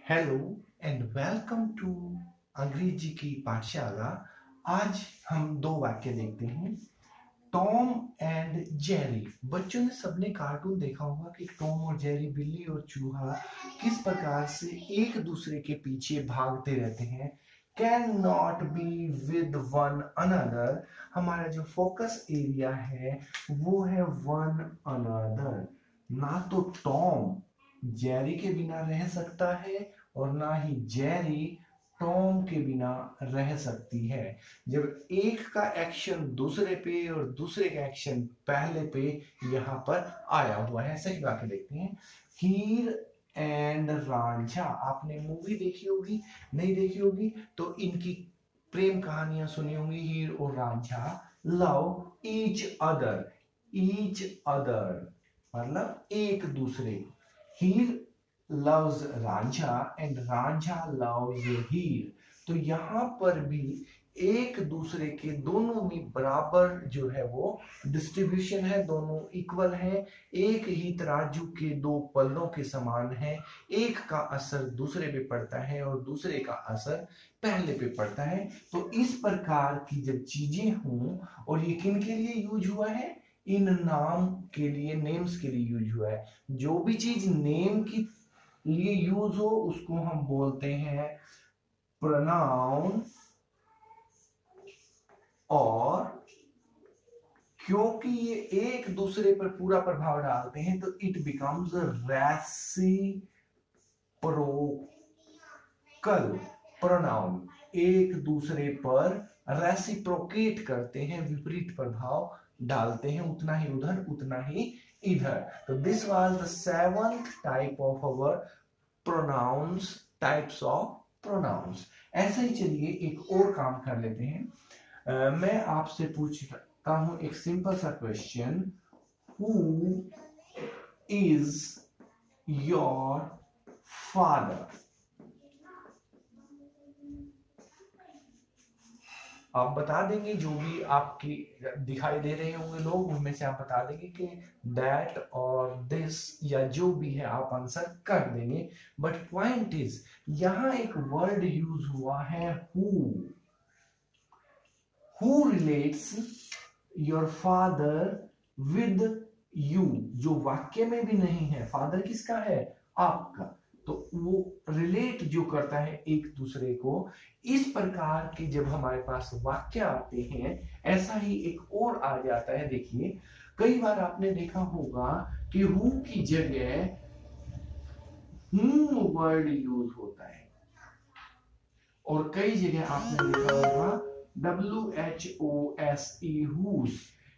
Hello and welcome to अंग्रेजी की पाठशाला। आज हम दो वाक्य देखते हैं। Tom and Jerry. बच्चों ने सबने कार्टून देखा होगा कि टॉम और जेरी, बिल्ली और चूहा, किस प्रकार से एक दूसरे के पीछे भागते रहते हैं। Can not be with one another. हमारा जो फोकस एरिया है वो है वन अनदर। ना तो टॉम जेरी के बिना रह सकता है और ना ही जेरी टॉम के बिना रह सकती है। जब एक का एक्शन दूसरे पे और दूसरे का एक्शन पहले पे यहाँ पर आया हुआ है। सही वाक्य देखते हैं। हीर एंड रांझा। आपने मूवी देखी होगी, नहीं देखी होगी तो इनकी प्रेम कहानियां सुनी होंगी। हीर और Ranjha love each other. Each other मतलब एक दूसरे। हीर loves Ranjha and Ranjha loves हीर। तो यहाँ पर भी एक दूसरे के दोनों में बराबर जो है वो डिस्ट्रीब्यूशन है, दोनों इक्वल है। एक ही तराजू के दो पल्लों के समान है। एक का असर दूसरे पे पड़ता है और दूसरे का असर पहले पे पड़ता है। तो इस प्रकार की जब चीजें हों, और ये किन के लिए यूज हुआ है? इन नाम के लिए, नेम्स के लिए यूज हुआ है। जो भी चीज नेम की लिए यूज हो उसको हम बोलते हैं प्रोनाउन। और क्योंकि ये एक दूसरे पर पूरा प्रभाव डालते हैं तो इट बिकम्स रेसिप्रोकल प्रोनाउन। एक दूसरे पर रेसिप्रोकेट करते हैं, विपरीत प्रभाव डालते हैं, उतना ही उधर उतना ही इधर। तो this was the seventh type of our pronouns, types of pronouns. ऐसे ही चलिए एक और काम कर लेते हैं। मैं आपसे पूछता हूं एक सिंपल सा question. Who is your father? आप बता देंगे, जो भी आपकी दिखाई दे रहे होंगे लोग उनमें से आप बता देंगे कि दैट और दिस या जो भी है आप आंसर कर देंगे। बट पॉइंट इज, यहां एक वर्ड यूज हुआ है who relates your father with you, जो वाक्य में भी नहीं है। फादर किसका है? आपका। तो वो रिलेट जो करता है एक दूसरे को। इस प्रकार के जब हमारे पास वाक्य आते हैं, ऐसा ही एक और आ जाता है। देखिए, कई बार आपने देखा होगा कि हु की जगह हूम वर्ड यूज होता है, और कई जगह आपने देखा होगा WHOSE whose।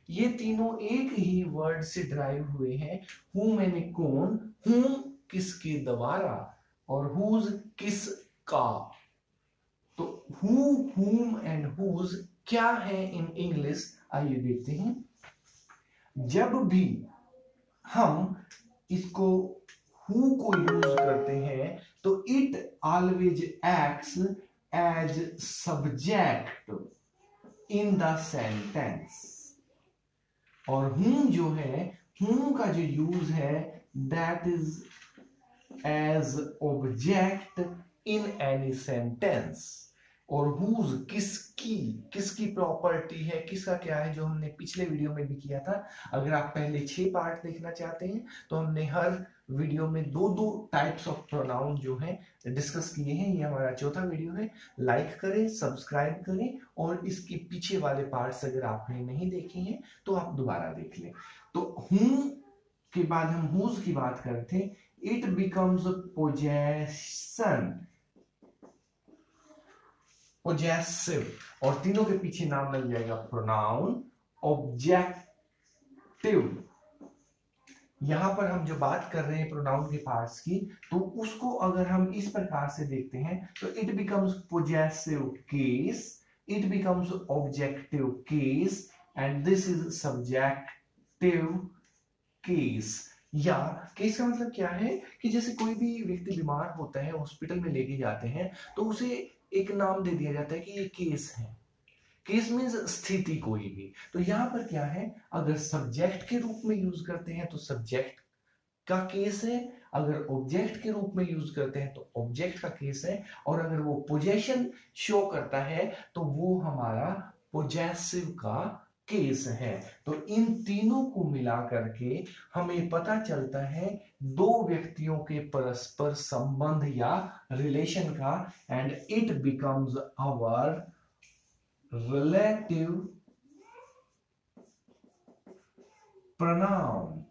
ये तीनों एक ही वर्ड से ड्राइव हुए हैं। हु मैंने कौन, हूं किसके द्वारा, और हुज किसका। तो हु, हुम एंड हुज क्या है इन इंग्लिश, आइए देखते हैं। जब भी हम इसको हु को यूज करते हैं तो it always acts as subject in the sentence. और हूं जो है, हूं का जो यूज है that is as object in any sentence. और हुज किसकी, किसकी प्रॉपर्टी है, किसका क्या है, जो हमने पिछले वीडियो में भी किया था। अगर आप पहले 6 पार्ट देखना चाहते हैं तो हमने हर वीडियो में दो दो टाइप्स ऑफ प्रोनाउन जो है डिस्कस किए हैं। ये हमारा चौथा वीडियो है। लाइक करें, सब्सक्राइब करें, और इसके पीछे वाले पार्ट्स अगर आपने नहीं देखे हैं तो आप दोबारा देख लें। तो हूं के बाद हम हुज की बात करते हैं। इट बिकम्स पोजेशन, पोजेसिव, और तीनों के पीछे नाम लग जाएगा प्रोनाउन ऑब्जेक्टिव। यहां पर हम जो बात कर रहे हैं प्रोनाउन के पार्ट्स की, तो उसको अगर हम इस प्रकार से देखते हैं तो it becomes possessive case, it becomes objective case, and this is subjective case. या केस का मतलब क्या है कि जैसे कोई भी व्यक्ति बीमार होता है, हॉस्पिटल में लेके जाते हैं, तो उसे एक नाम दे दिया जाता है कि ये केस है। केस मीन्स स्थिति कोई भी। तो यहां पर क्या है, अगर सब्जेक्ट के रूप में यूज करते हैं तो सब्जेक्ट का केस है, अगर ऑब्जेक्ट के रूप में यूज करते हैं तो ऑब्जेक्ट का केस है, और अगर वो पोजेशन शो करता है तो वो हमारा पोजेसिव का केस है। तो इन तीनों को मिला करके हमें पता चलता है दो व्यक्तियों के परस्पर संबंध या रिलेशन का, and it becomes our relative pronoun.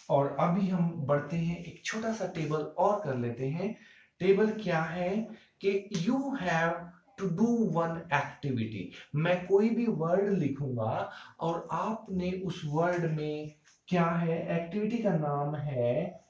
और अभी हम बढ़ते हैं, एक छोटा सा टेबल और कर लेते हैं। टेबल क्या है कि you have to do one activity. मैं कोई भी वर्ड लिखूंगा और आपने उस वर्ड में क्या है, एक्टिविटी का नाम है